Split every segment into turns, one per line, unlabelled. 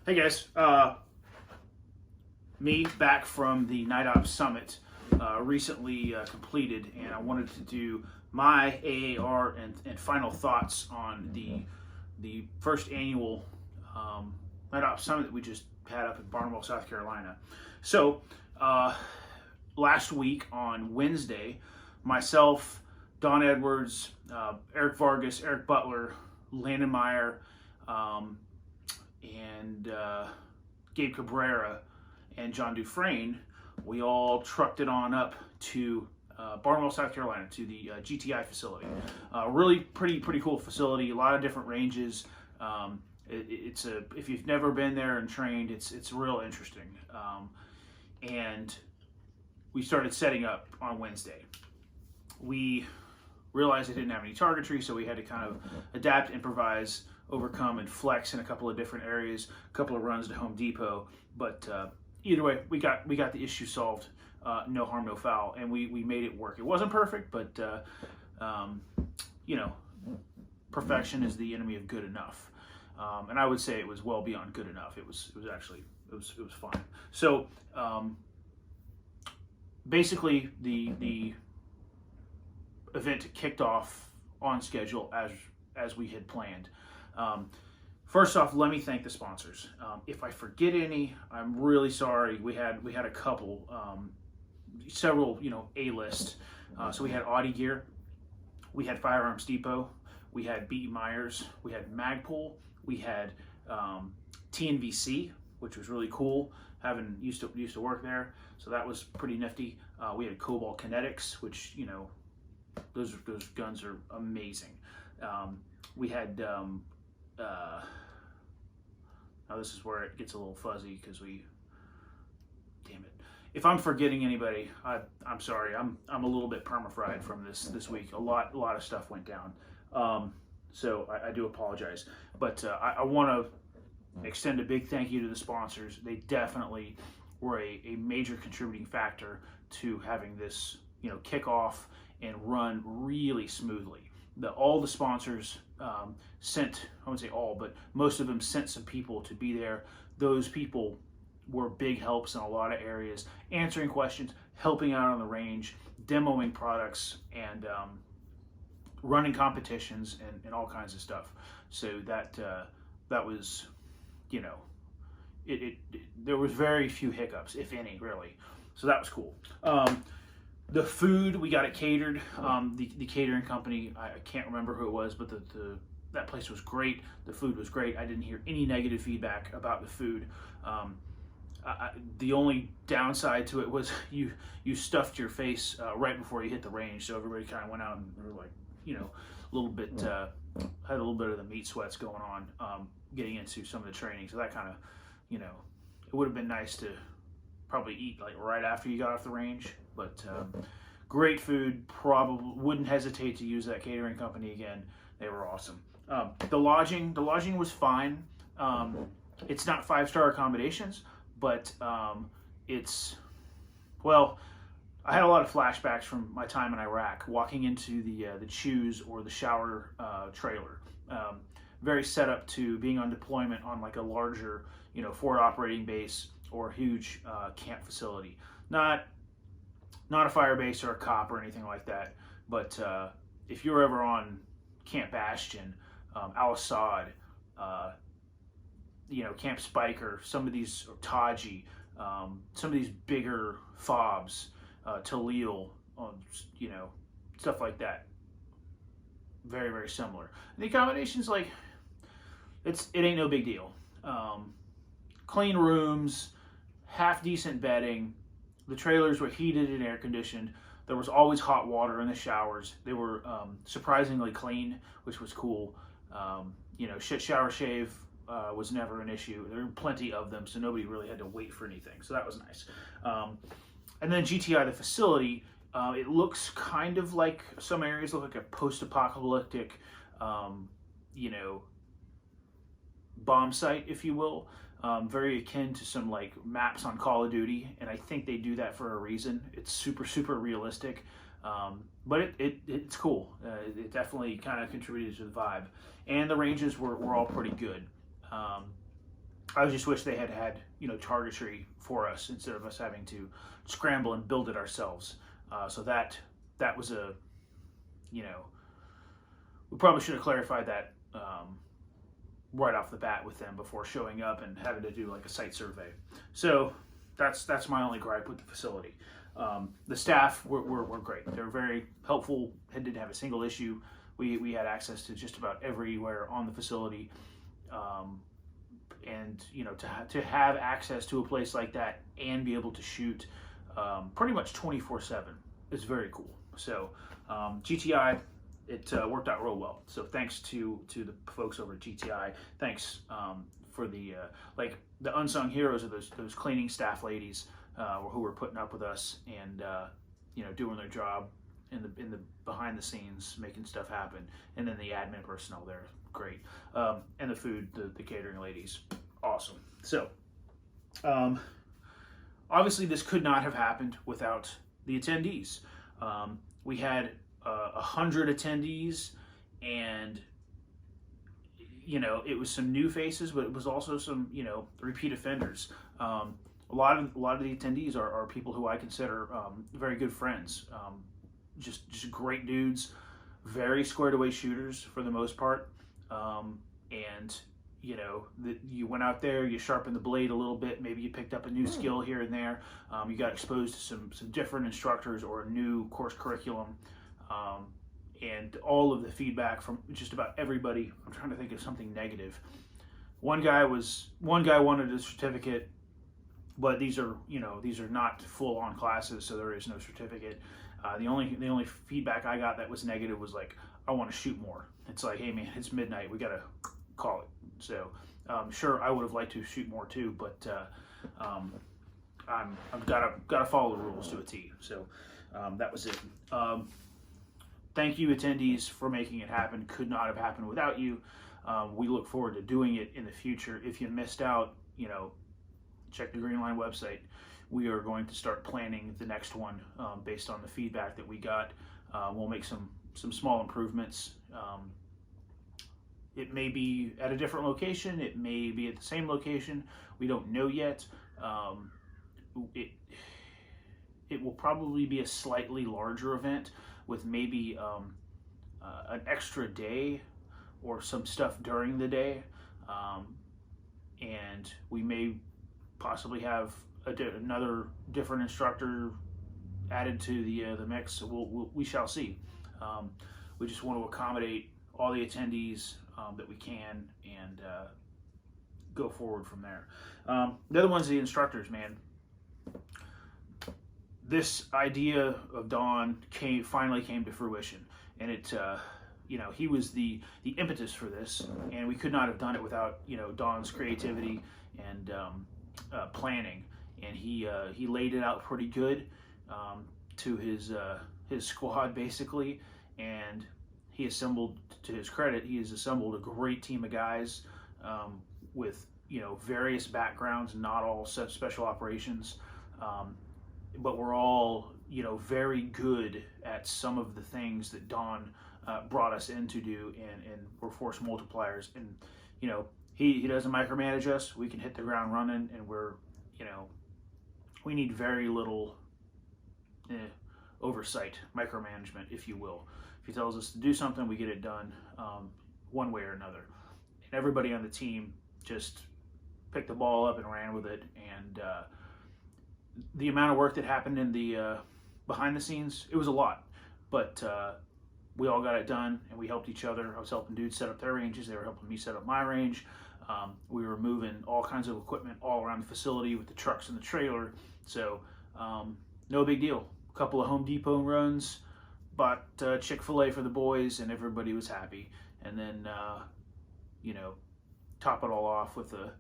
Hey guys, me back from the Night Ops Summit recently completed, and I wanted to do my AAR and final thoughts on the first annual Night Ops Summit that we just had up in Barnwell, South Carolina. So last week on Wednesday, myself, Don Edwards, Eric Vargas, Eric Butler, Landon Meyer, and Gabe Cabrera and John Dufresne, we all trucked it on up to Barnwell, South Carolina, to the GTI facility. Really pretty cool facility. A lot of different ranges. If you've never been there and trained, it's real interesting. And we started setting up on Wednesday. We realized it didn't have any targetry, so we had to kind of adapt, improvise, overcome, and flex in a couple of different areas, a couple of runs to Home Depot. But either way, we got the issue solved. No harm, no foul, and we made it work. It wasn't perfect, but perfection is the enemy of good enough. And I would say it was well beyond good enough. It was fine. So basically, the event kicked off on schedule as we had planned. First off, let me thank the sponsors. If I forget any, I'm really sorry. We had a couple, several, A-list. So we had Audi Gear, we had Firearms Depot, we had B.E. Myers, we had Magpul, we had TNVC, which was really cool. Having used to work there, so that was pretty nifty. We had Cobalt Kinetics, which those guns are amazing. We had now this is where it gets a little fuzzy because damn it. If I'm forgetting anybody, I'm sorry. I'm a little bit perma-fried from this week. A lot of stuff went down. So I do apologize. But I want to extend a big thank you to the sponsors. They definitely were a major contributing factor to having this kick off and run really smoothly. All the sponsors sent, I wouldn't say all, but most of them sent some people to be there. Those people were big helps in a lot of areas, answering questions, helping out on the range, demoing products, and running competitions and all kinds of stuff. So that was, there was very few hiccups, if any, really. So that was cool. The food, we got it catered. The catering company, I can't remember who it was, but that place was great. The food was great. I didn't hear any negative feedback about the food. The only downside to it was you stuffed your face right before you hit the range, so everybody kind of went out and were like, a little bit, had a little bit of the meat sweats going on getting into some of the training. So that kind of, it would have been nice to probably eat like right after you got off the range, but great food. Probably wouldn't hesitate to use that catering company again. They were awesome. The lodging was fine. It's not 5-star accommodations, but I had a lot of flashbacks from my time in Iraq, walking into the Choose or the Shower trailer. Very set up to being on deployment on like a larger, forward operating base or huge camp facility. Not a fire base or a COP or anything like that, but if you're ever on Camp Bastion, Al-Assad, Camp Spiker, some of these, Taji, some of these bigger FOBs, Talil, stuff like that. Very, very similar. And the accommodations, like, it ain't no big deal. Clean rooms, half decent bedding. The trailers were heated and air conditioned. There was always hot water in the showers. They were surprisingly clean, which was cool. Shower shave was never an issue. There were plenty of them, so nobody really had to wait for anything. So that was nice. And then GTI, the facility, it looks kind of like, some areas look like a post-apocalyptic, bomb site, if you will. Very akin to some like maps on Call of Duty, and I think they do that for a reason. It's super realistic, but it's cool. It definitely kind of contributed to the vibe, and the ranges were all pretty good. I just wish they had had, targetry for us instead of us having to scramble and build it ourselves. So that was a, we probably should have clarified that right off the bat with them before showing up and having to do like a site survey. So that's my only gripe with the facility. The staff were great. They were very helpful. Didn't have a single issue. We had access to just about everywhere on the facility. And to have access to a place like that and be able to shoot pretty much 24/7 is very cool. So GTI, it worked out real well. So thanks to the folks over at GTI. Thanks for the the unsung heroes of those cleaning staff ladies who were putting up with us and doing their job in the behind the scenes, making stuff happen, and then the admin personnel there, great, and the food, the catering ladies, awesome. So obviously this could not have happened without the attendees. We had 100 attendees, and it was some new faces, but it was also some repeat offenders. A lot of the attendees are people who I consider very good friends. Just great dudes, very squared away shooters for the most part. And you went out there, you sharpened the blade a little bit, maybe you picked up a new skill here and there. You got exposed to some different instructors or a new course curriculum. And all of the feedback from just about everybody. I'm trying to think of something negative. One guy wanted a certificate, but these are not full-on classes, so there is no certificate. The only feedback I got that was negative was like, I want to shoot more. It's like, hey man, it's midnight, we gotta call it. So sure, I would have liked to shoot more too, but I've gotta follow the rules to a T. So that was it. Thank you, attendees, for making it happen. Could not have happened without you. We look forward to doing it in the future. If you missed out, check the Greenline website. We are going to start planning the next one based on the feedback that we got. We'll make some small improvements. It may be at a different location. It may be at the same location. We don't know yet. It will probably be a slightly larger event with maybe an extra day or some stuff during the day. And we may possibly have another different instructor added to the mix. We shall see. We just want to accommodate all the attendees that we can and go forward from there. The other one's the instructors, man. This idea of Don finally came to fruition, and it he was the impetus for this, and we could not have done it without Don's creativity and planning. And he laid it out pretty good to his squad basically, and he assembled, to his credit, he has assembled a great team of guys with various backgrounds, not all special operations, but we're all very good at some of the things that Don brought us in to do, and we're force multipliers. And he doesn't micromanage us. We can hit the ground running, and we're we need very little oversight, micromanagement, if you will. If he tells us to do something, we get it done one way or another. And everybody on the team just picked the ball up and ran with it. And the amount of work that happened in the behind the scenes, it was a lot. But we all got it done, and we helped each other. I was helping dudes set up their ranges. They were helping me set up my range. We were moving all kinds of equipment all around the facility with the trucks and the trailer. So no big deal. A couple of Home Depot runs, bought Chick-fil-A for the boys, and everybody was happy. And then, top it all off with a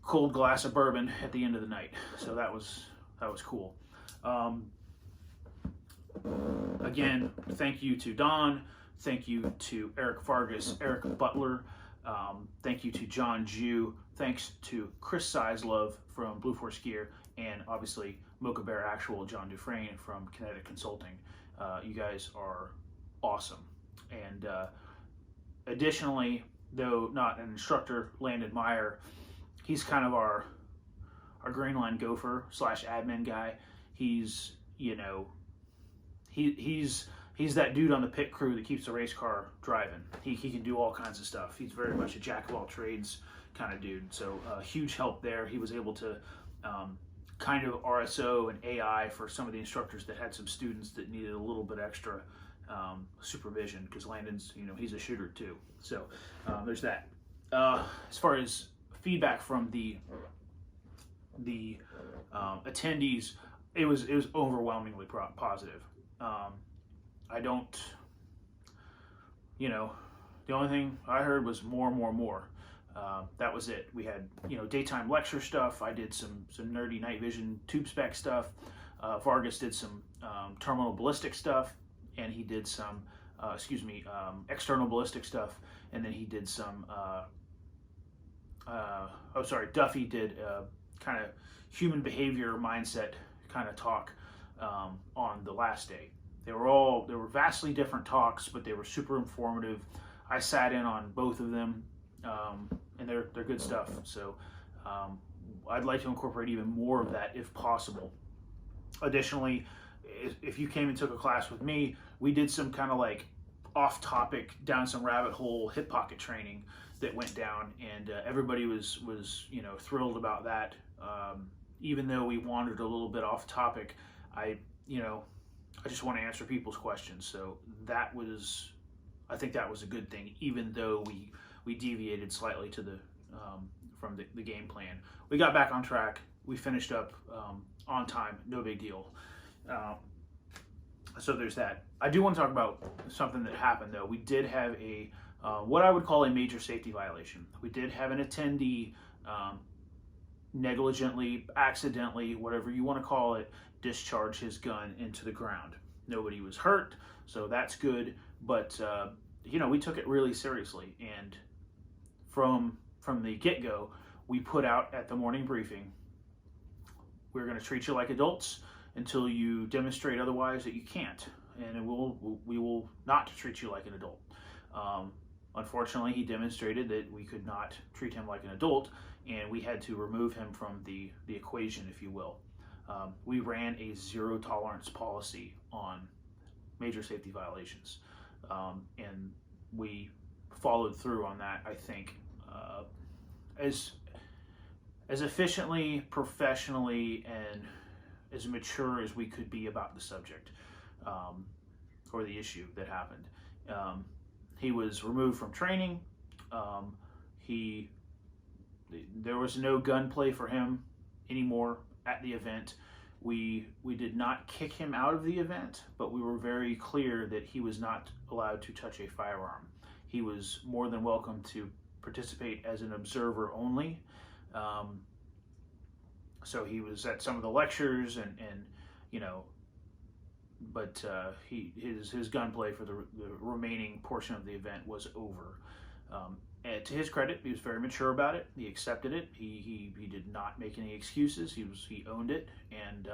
cold glass of bourbon at the end of the night. So that was cool. Again, thank you to Don. Thank you to Eric Vargas, Eric Butler. Thank you to John Jew. Thanks to Chris Sizelove from Blue Force Gear, and obviously Mocha Bear Actual, John Dufresne from Kinetic Consulting. You guys are awesome. And additionally, though not an instructor, Landon Meyer, he's kind of our Greenline gopher / admin guy. He's, you know, he's that dude on the pit crew that keeps the race car driving. He can do all kinds of stuff. He's very much a jack of all trades kind of dude. So huge help there. He was able to kind of RSO and AI for some of the instructors that had some students that needed a little bit extra supervision, because Landon's, you know, he's a shooter too. So there's that. As far as feedback from the attendees, it was overwhelmingly positive. I don't, you know, the only thing I heard was more. That was it. We had, you know, daytime lecture stuff. I did some nerdy night vision tube spec stuff. Vargas did some terminal ballistic stuff, and he did some, external ballistic stuff, and then he did some, Duffy did kind of human behavior mindset kind of talk on the last day. They were vastly different talks, but they were super informative. I sat in on both of them, and they're good stuff. So I'd like to incorporate even more of that if possible. Additionally, if you came and took a class with me, we did some kind of like off-topic, down some rabbit hole hip pocket training that went down, and everybody was you know, thrilled about that. Even though we wandered a little bit off topic, I just want to answer people's questions. So I think that was a good thing, even though we deviated slightly to from the game plan. We got back on track. We finished up on time, no big deal. So there's that. I do want to talk about something that happened though. We did have a what I would call a major safety violation. We did have an attendee negligently, accidentally, whatever you want to call it, discharge his gun into the ground. Nobody was hurt, so that's good. But you know, we took it really seriously, and from the get-go, we put out at the morning briefing, we're going to treat you like adults until you demonstrate otherwise that you can't, and we will not treat you like an adult. Unfortunately, he demonstrated that we could not treat him like an adult, and we had to remove him from the equation, if you will. We ran a zero tolerance policy on major safety violations, and we followed through on that, I think, as efficiently, professionally, and as mature as we could be about the subject or the issue that happened. He was removed from training. There was no gunplay for him anymore at the event. We did not kick him out of the event, but we were very clear that he was not allowed to touch a firearm. He was more than welcome to participate as an observer only. So he was at some of the lectures, and you know, but his gunplay for the remaining portion of the event was over. And to his credit, he was very mature about it. He accepted it. He did not make any excuses. He owned it, and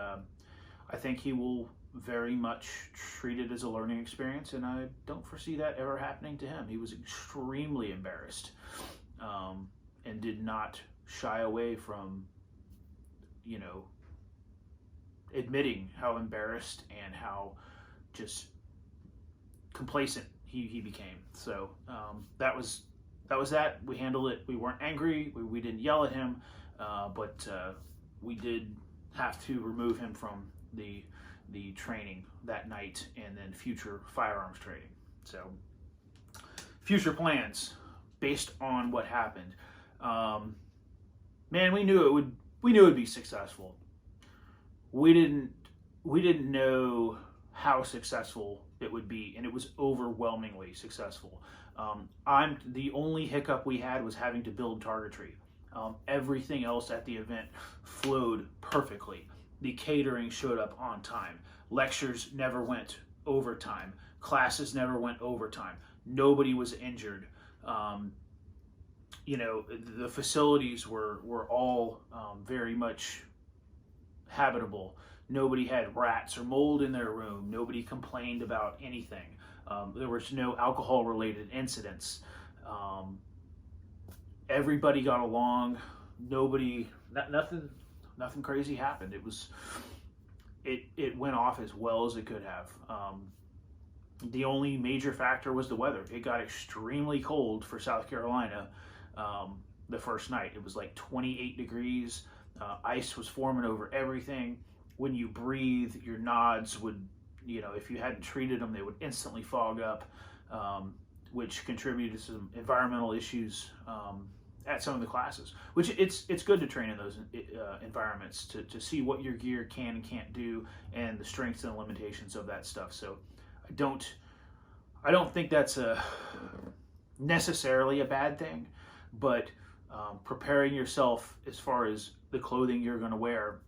I think he will very much treat it as a learning experience. And I don't foresee that ever happening to him. He was extremely embarrassed, and did not shy away from, you know, admitting how embarrassed and how just complacent he became. So that was that. We handled it. We weren't angry. We didn't yell at him, but we did have to remove him from the training that night, and then future firearms training. So future plans based on what happened. Man, we knew it would be successful. We didn't know how successful it would be, and it was overwhelmingly successful. The only hiccup we had was having to build targetry. Everything else at the event flowed perfectly. The catering showed up on time. Lectures never went overtime. Classes never went overtime. Nobody was injured. You know, the facilities were all very much habitable. Nobody had rats or mold in their room. Nobody complained about anything. There was no alcohol-related incidents. Everybody got along. nothing crazy happened. It went off as well as it could have. The only major factor was the weather. It got extremely cold for South Carolina the first night. It was like 28 degrees. Ice was forming over everything. When you breathe, your nods would, if you hadn't treated them, they would instantly fog up, which contributed to some environmental issues at some of the classes. Which it's good to train in those environments to see what your gear can and can't do, and the strengths and limitations of that stuff. So I don't think that's necessarily a bad thing, but preparing yourself as far as the clothing you're going to wear,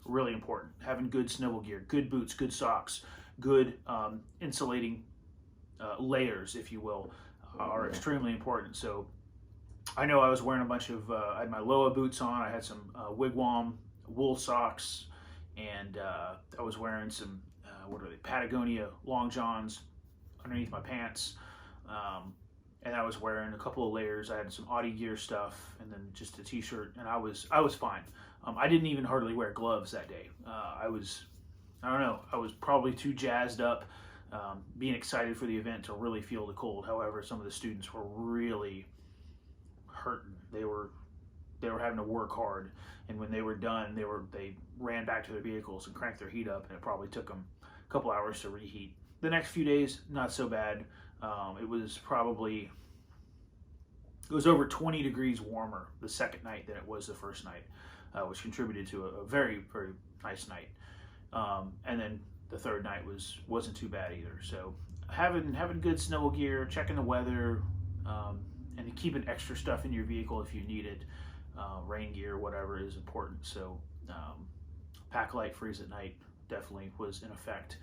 really important. Having good snivel gear, good boots, good socks, good insulating layers, if you will, are extremely important. So I know I was wearing a bunch of, I had my Loa boots on, I had some Wigwam wool socks, and I was wearing some, Patagonia long johns underneath my pants. And I was wearing a couple of layers. I had some Audi gear stuff, and then just a t-shirt, and I was fine. I didn't even hardly wear gloves that day. I don't know, I was probably too jazzed up, being excited for the event to really feel the cold. However, some of the students were really hurting. They were having to work hard, and when they were done, they ran back to their vehicles and cranked their heat up, and it probably took them a couple hours to reheat. The next few days, not so bad. It was over 20 degrees warmer the second night than it was the first night, which contributed to a very, very nice night. And then the third night wasn't too bad either. So having good snow gear, checking the weather, and keeping extra stuff in your vehicle if you need it, rain gear, whatever, is important. So pack light, freeze at night definitely was in effect.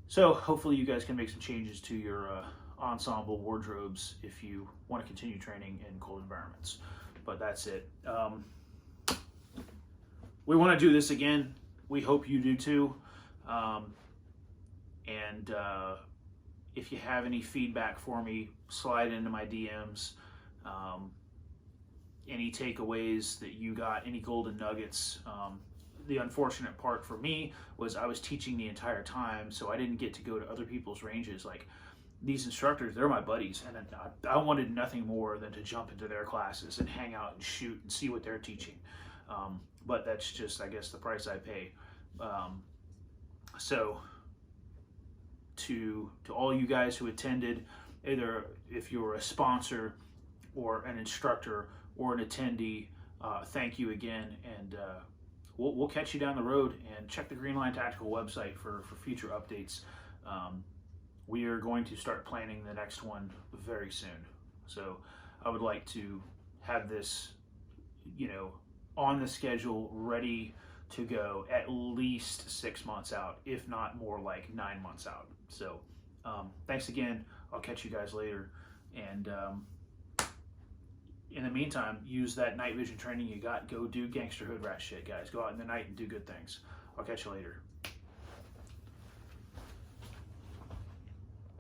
So hopefully you guys can make some changes to your ensemble wardrobes if you want to continue training in cold environments. But that's it. We want to do this again. We hope you do too. And if you have any feedback for me, slide into my DMs. Any takeaways that you got, any golden nuggets. The unfortunate part for me was I was teaching the entire time, so I didn't get to go to other people's ranges. Like, these instructors, they're my buddies, and I wanted nothing more than to jump into their classes and hang out and shoot and see what they're teaching. But that's just, I guess, the price I pay. So to all you guys who attended, either if you're a sponsor or an instructor or an attendee, thank you again, and we'll catch you down the road. And check the Greenline Tactical website for future updates. We are going to start planning the next one very soon. So I would like to have this, on the schedule, ready to go at least 6 months out, if not more, like 9 months out. So thanks again. I'll catch you guys later. And in the meantime, use that night vision training you got. Go do gangster hood rat shit, guys. Go out in the night and do good things. I'll catch you later.